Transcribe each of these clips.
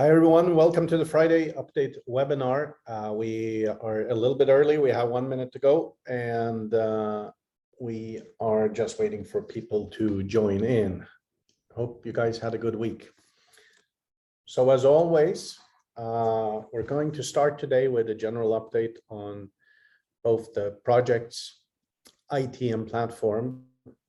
Hi everyone, welcome to the Friday update webinar. We are a little bit early, we have 1 minute to go, and we are just waiting for people to join in. Hope you guys had a good week. So as always, we're going to start today with a general update on both the project's IT and platform,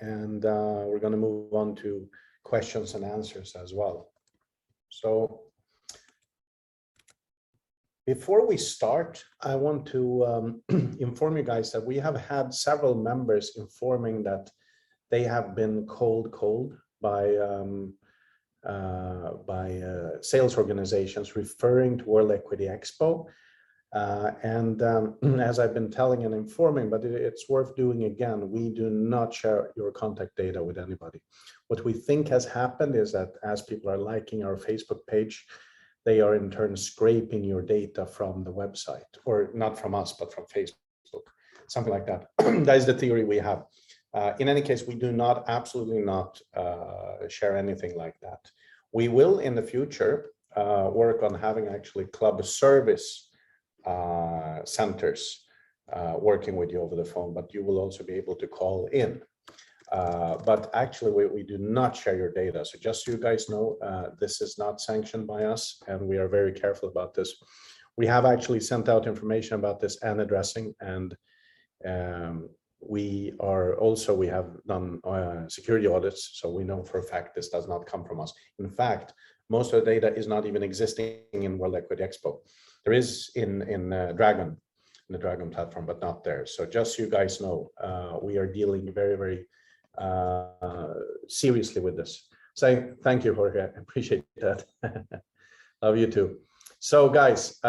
and we're going to move on to questions and answers as well. So before we start, I want to inform you guys that we have had several members informing that they have been called by sales organizations referring to World Equity Expo. As I've been telling and informing, but it's worth doing again, we do not share your contact data with anybody. What we think has happened is that as people are liking our Facebook page, they are in turn scraping your data from the website, or not from us, but from Facebook, something like that. That is the theory we have. In any case, we do not, absolutely not share anything like that. We will in the future work on having actually club service centers working with you over the phone, but you will also be able to call in. But actually, we do not share your data. So just so you guys know, this is not sanctioned by us, and we are very careful about this. We have actually sent out information about this and addressing, and we have done security audits, so we know for a fact this does not come from us. In fact, most of the data is not even existing in World Equity Expo. There is in Dragon, in the Dragon platform, but not there. So just so you guys know, we are dealing very seriously with this. So thank you, Jorge. I appreciate that. Love you too. So guys,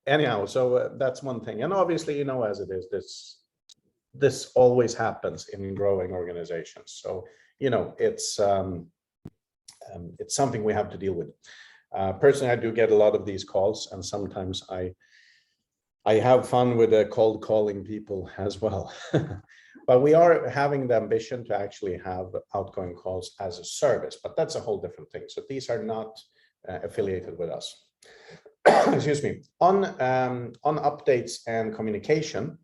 anyhow, so that's one thing. And obviously, you know, as it is, this always happens in growing organizations. So, you know, it's something we have to deal with. Personally, I do get a lot of these calls, and sometimes I have fun with cold calling people as well. But we are having the ambition to actually have outgoing calls as a service, but that's a whole different thing. So these are not affiliated with us. Excuse me. On updates and communication,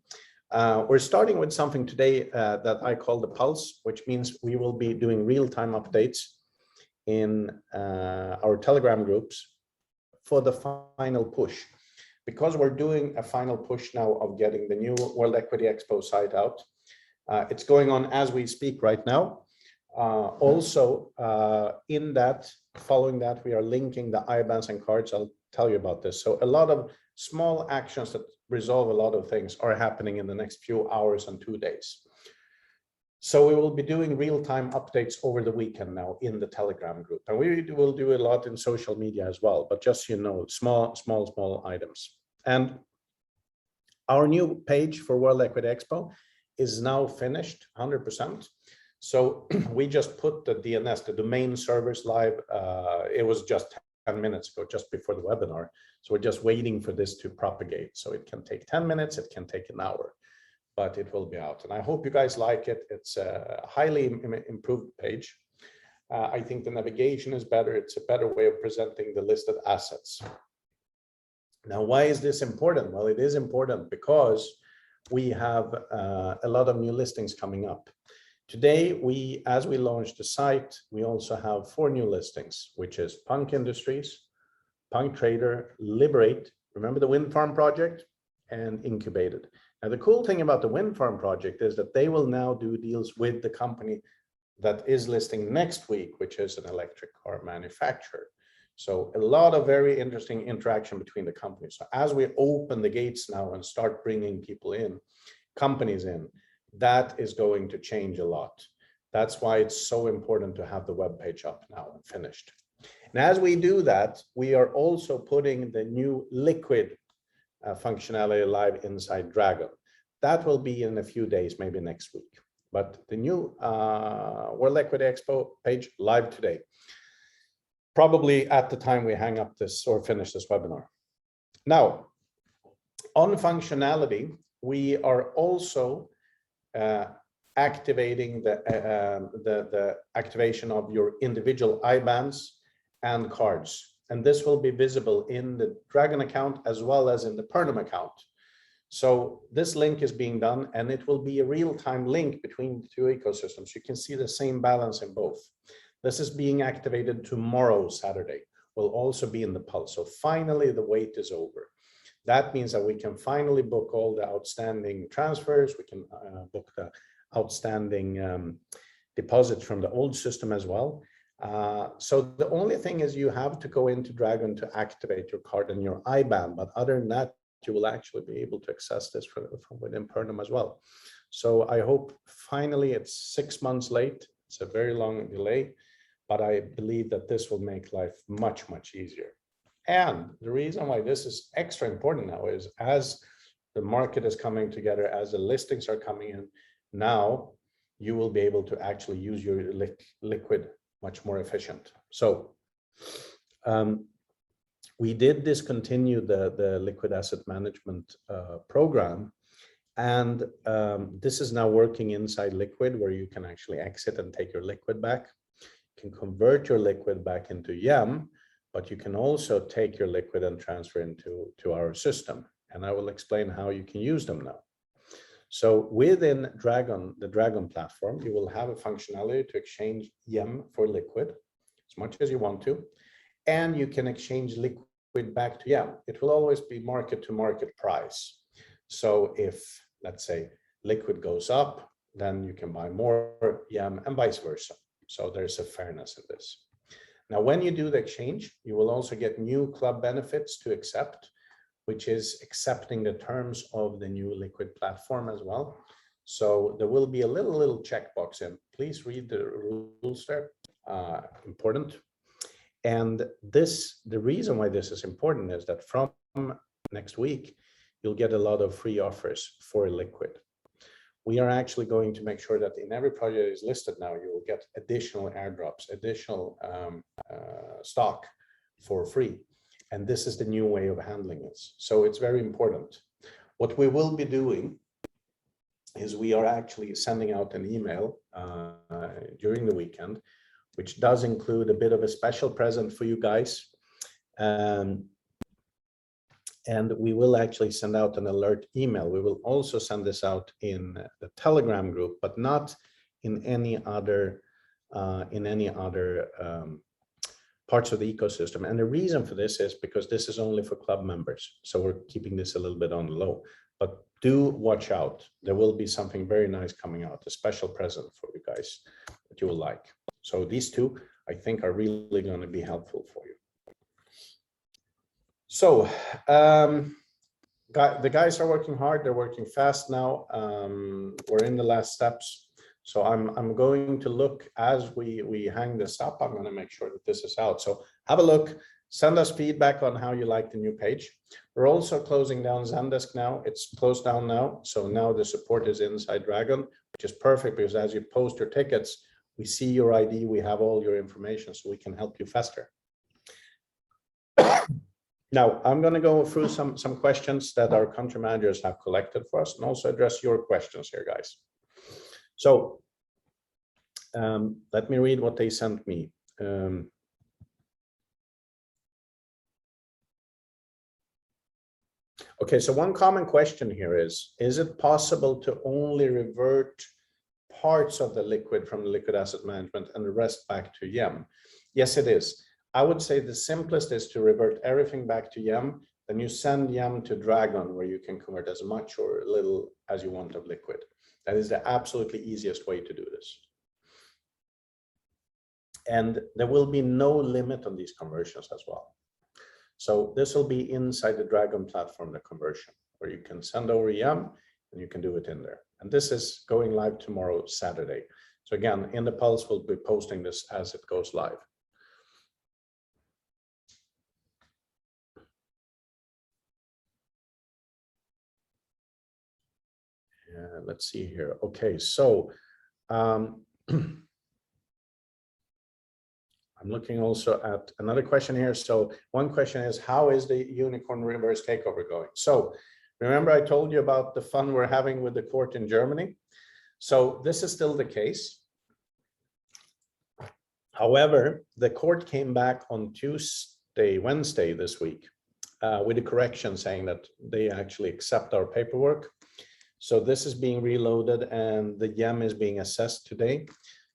we're starting with something today that I call the Pulse, which means we will be doing real-time updates in our Telegram groups for the final push. Because we're doing a final push now of getting the new World Equity Expo site out. It's going on as we speak right now. In that, following that, we are linking the IBANs and cards. I'll tell you about this. So a lot of small actions that resolve a lot of things are happening in the next few hours and 2 days. So we will be doing real-time updates over the weekend now in the Telegram group. And we will do a lot in social media as well, but just, you know, small items. And our new page for World Equity Expo is now finished 100%. So we just put the DNS, the domain servers live. It was just 10 minutes ago, just before the webinar. So we're just waiting for this to propagate. So it can take 10 minutes, it can take an hour, but it will be out. And I hope you guys like it. It's a highly improved page. I think the navigation is better. It's a better way of presenting the listed assets. Now, why is this important? Well, it is important because we have a lot of new listings coming up. Today, as we launched the site, we also have 4 new listings, which is Punk Industries, Punk Trader, Liberate, remember the wind farm project, and Incubated. Now, the cool thing about the wind farm project is that they will now do deals with the company that is listing next week, which is an electric car manufacturer. So a lot of very interesting interaction between the companies. So as we open the gates now and start bringing people in, companies in, that is going to change a lot. That's why it's so important to have the web page up now and finished. And as we do that, we are also putting the new Liquid functionality live inside Dragon. That will be in a few days, maybe next week. But the new World Equity Expo page live today. Probably at the time we hang up this or finish this webinar. Now, on functionality, we are also activating the activation of your individual IBANs and cards. and this will be visible in the Dragon account as well as in the Pernim account. So this link is being done, and it will be a real-time link between the two ecosystems. You can see the same balance in both. This is being activated tomorrow, Saturday. Will also be in the Pulse. So finally, the wait is over. That means that we can finally book all the outstanding transfers. We can book the outstanding deposits from the old system as well. So the only thing is you have to go into Dragon to activate your card and your IBAN. But other than that, you will actually be able to access this from within Pernim as well. So I hope finally, it's 6 months late. It's a very long delay, but I believe that this will make life much, much easier. And the reason why this is extra important now is as the market is coming together, as the listings are coming in, now you will be able to actually use your liquid much more efficient. So we did discontinue the liquid asset management program, and this is now working inside Liquid, where you can actually exit and take your liquid back. You can convert your liquid back into YAM, but you can also take your liquid and transfer into our system. And I will explain how you can use them now. So within Dragon, the Dragon platform, you will have a functionality to exchange YAM for liquid as much as you want to, and you can exchange liquid back to YAM. It will always be market to market price. So if, let's say, liquid goes up, then you can buy more YAM and vice versa. So there's a fairness in this. Now, when you do the exchange, you will also get new club benefits to accept, which is accepting the terms of the new Liquid platform as well. So there will be a little checkbox in. Please read the rules there, important. And this, the reason why this is important is that from next week, you'll get a lot of free offers for Liquid. We are actually going to make sure that in every project that is listed now, you will get additional airdrops, additional stock for free. And this is the new way of handling this. So it's very important. What we will be doing is we are actually sending out an email during the weekend, which does include a bit of a special present for you guys. And we will actually send out an alert email. We will also send this out in the Telegram group, but not in any other parts of the ecosystem. And the reason for this is because this is only for club members. So we're keeping this a little bit on the low, but do watch out. There will be something very nice coming out, a special present for you guys that you will like. So these two, I think, are really going to be helpful for you. So the guys are working hard. They're working fast now. We're in the last steps. So I'm going to look as we hang this up. I'm going to make sure that this is out. So have a look. Send us feedback on how you like the new page. We're also closing down Zendesk now. It's closed down now. So now the support is inside Dragon, which is perfect because as you post your tickets, we see your ID. We have all your information, so we can help you faster. Now, I'm going to go through some questions that our country managers have collected for us and also address your questions here, guys. So let me read what they sent me. Okay, so one common question here is it possible to only revert parts of the liquid from the liquid asset management and the rest back to YAM? Yes, it is. I would say the simplest is to revert everything back to YAM. Then you send YAM to Dragon, where you can convert as much or little as you want of liquid. That is the absolutely easiest way to do this. And there will be no limit on these conversions as well. So this will be inside the Dragon platform, the conversion, where you can send over YAM and you can do it in there. And this is going live tomorrow, Saturday. So again, in the Pulse, we'll be posting this as it goes live. Let's see here. Okay, so I'm looking also at another question here. So one question is, how is the unicorn reverse takeover going? So remember I told you about the fun we're having with the court in Germany? So this is still the case. However, the court came back on Wednesday this week, with a correction saying that they actually accept our paperwork. So this is being reloaded and the YEM is being assessed today.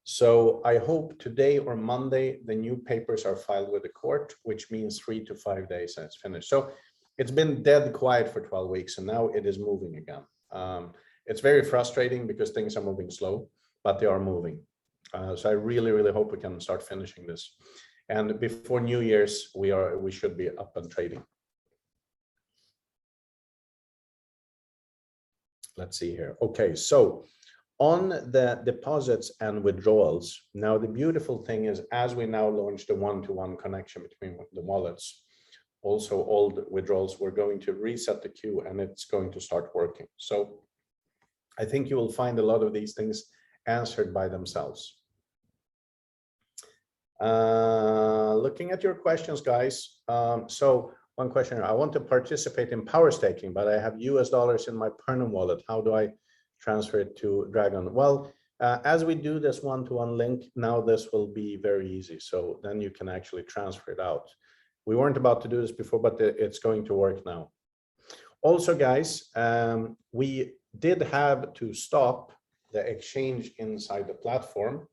So I hope today or Monday, the new papers are filed with the court, which means 3 to 5 days and it's finished. So it's been dead quiet for 12 weeks and now it is moving again. It's very frustrating because things are moving slow, but they are moving. So I really, really hope we can start finishing this. And before New Year's, we should be up and trading. Let's see here. Okay, so on the deposits and withdrawals, now the beautiful thing is, as we now launch the one-to-one connection between the wallets, also all the withdrawals, we're going to reset the queue and it's going to start working. So I think you will find a lot of these things answered by themselves. Looking at your questions, guys. So one question, I want to participate in power staking, but I have US dollars in my Pernem wallet. How do I transfer it to Dragon? Well, as we do this one-to-one link, now this will be very easy. So then you can actually transfer it out. We weren't about to do this before, but it's going to work now. Also, guys, we did have to stop the exchange inside the platform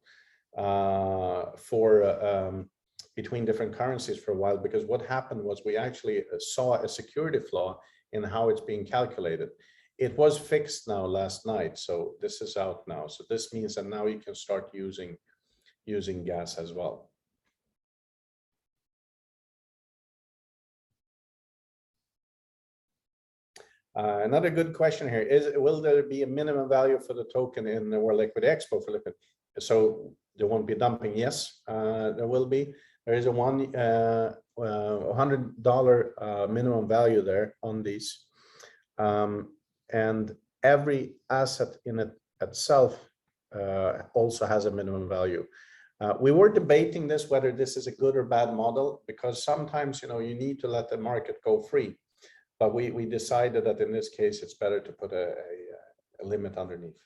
between different currencies for a while, because what happened was we actually saw a security flaw in how it's being calculated. It was fixed now last night, so this is out now. So this means that now you can start using gas as well. Another good question here is, will there be a minimum value for the token in the World Liquid Expo for liquid? So there won't be dumping. Yes, there will be. There is a $100 minimum value there on these. And every asset in it itself also has a minimum value. We were debating this, whether this is a good or bad model, because sometimes, you need to let the market go free. But we decided that in this case, it's better to put a limit underneath.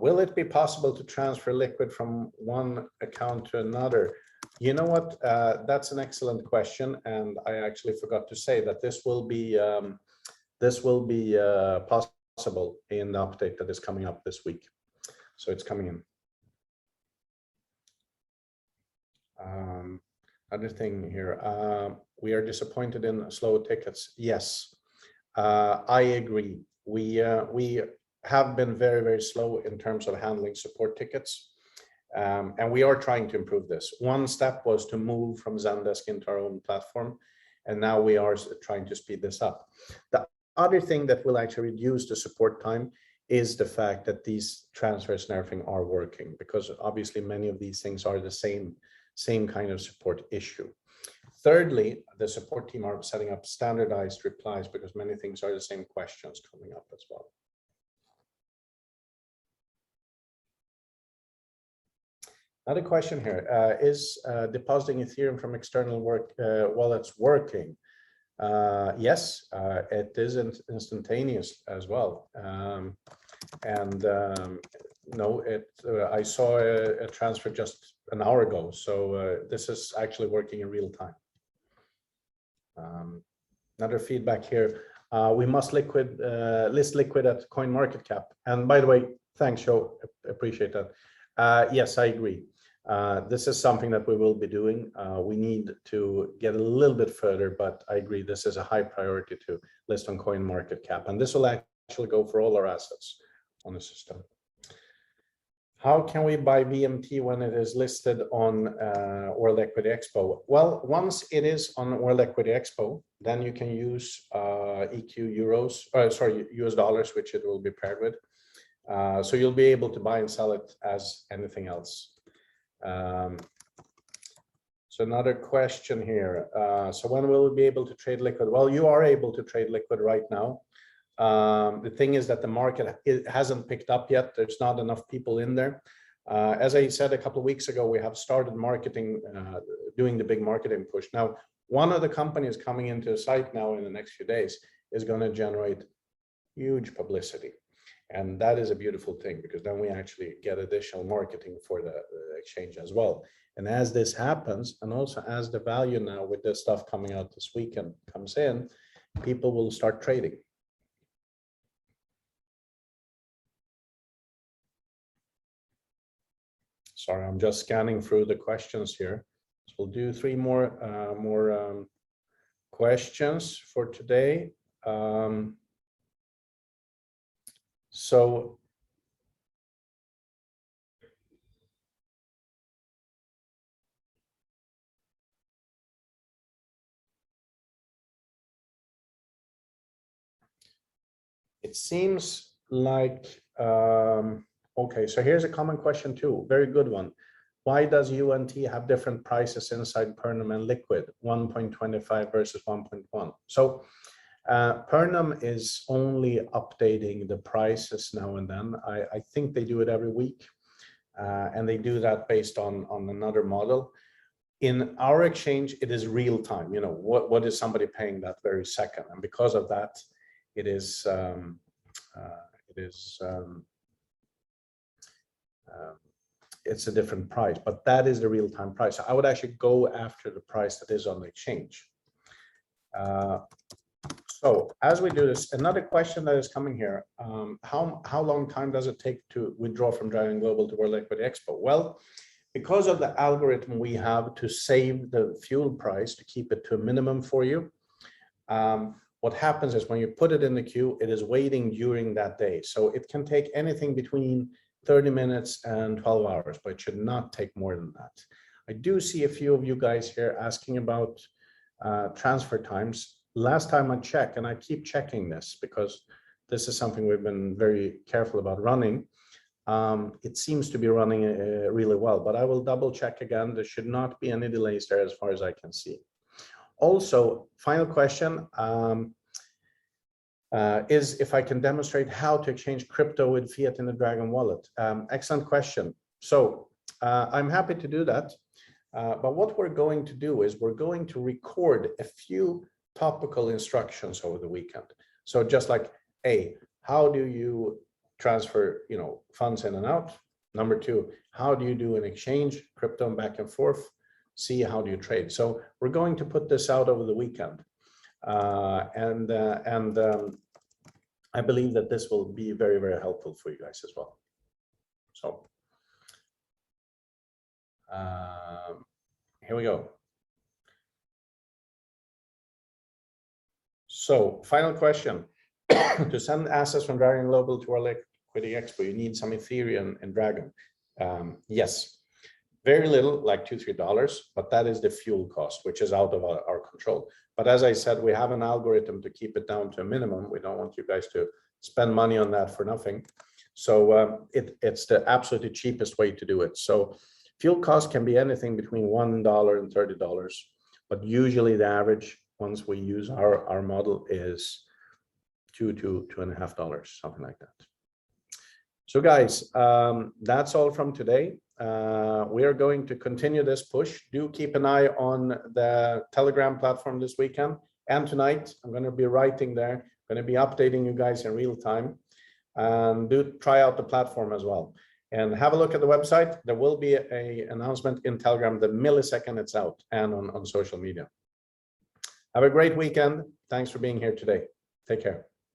Will it be possible to transfer liquid from one account to another? You know what? That's an excellent question, and I actually forgot to say that this will be possible in the update that is coming up this week. So it's coming in. Other thing here, we are disappointed in slow tickets. Yes, I agree. We have been very, very slow in terms of handling support tickets. And we are trying to improve this. One step was to move from Zendesk into our own platform. And now we are trying to speed this up. The other thing that will actually reduce the support time is the fact that these transfers and everything are working, because obviously many of these things are the same kind of support issue. Thirdly, the support team are setting up standardized replies because many things are the same questions coming up as well. Another question here, is depositing Ethereum from external wallets working? Yes, it is instantaneous as well. No, I saw a transfer just an hour ago, so this is actually working in real time. Another feedback here, we must list liquid at CoinMarketCap. And by the way, thanks, Joe, appreciate that. Yes, I agree. This is something that we will be doing. We need to get a little bit further, but I agree this is a high priority to list on CoinMarketCap, and this will actually go for all our assets on the system. How can we buy VMT when it is listed on World Equity Expo? Well, once it is on World Equity Expo, then you can use US dollars, which it will be paired with. So you'll be able to buy and sell it as anything else. So another question here. So when will we be able to trade liquid? Well, you are able to trade liquid right now. The thing is that the market hasn't picked up yet. There's not enough people in there. As I said a couple of weeks ago, we have started marketing, doing the big marketing push. Now, one of the companies coming into the site now in the next few days is going to generate huge publicity. And that is a beautiful thing, because then we actually get additional marketing for the exchange as well. And as this happens, and also as the value now with the stuff coming out this weekend comes in, people will start trading. Sorry, I'm just scanning through the questions here. So we'll do 3 more questions for today. So it seems like, okay, so here's a common question too, very good one. Why does UNT have different prices inside Pernam and Liquid, 1.25 versus 1.1? So Pernam is only updating the prices now and then. I think they do it every week, and they do that based on another model. In our exchange, it is real time. You know, what is somebody paying that very second? And because of that, it's a different price, but that is the real-time price. I would actually go after the price that is on the exchange. So as we do this, another question that is coming here, how long time does it take to withdraw from Dragon Global to World Equity Expo? Well, because of the algorithm we have to save the fuel price to keep it to a minimum for you, what happens is when you put it in the queue, it is waiting during that day. So it can take anything between 30 minutes and 12 hours, but it should not take more than that. I do see a few of you guys here asking about transfer times. Last time I checked, and I keep checking this because this is something we've been very careful about running. It seems to be running really well, but I will double check again. There should not be any delays there as far as I can see. Also, final question is if I can demonstrate how to exchange crypto with fiat in the Dragon wallet. Excellent question. So I'm happy to do that. But what we're going to do is we're going to record a few topical instructions over the weekend. So just like, A, how do you transfer, funds in and out? Number 2, how do you do an exchange, crypto and back and forth? C, how do you trade? So we're going to put this out over the weekend. And I believe that this will be very, very helpful for you guys as well. So here we go. So final question. To send assets from Dragon Global to our Liquidity Expo, you need some Ethereum and Dragon. Yes, very little, like $2-3, but that is the fuel cost, which is out of our control. But as I said, we have an algorithm to keep it down to a minimum. We don't want you guys to spend money on that for nothing. So it's the absolutely cheapest way to do it. So fuel cost can be anything between $1 and $30, but usually the average, once we use our model, is $2 to $2.50, something like that. So guys, that's all from today. We are going to continue this push. Do keep an eye on the Telegram platform this weekend and tonight. I'm going to be writing there, going to be updating you guys in real time. And do try out the platform as well. And have a look at the website. There will be an announcement in Telegram the millisecond it's out, and on social media. Have a great weekend. Thanks for being here today. Take care.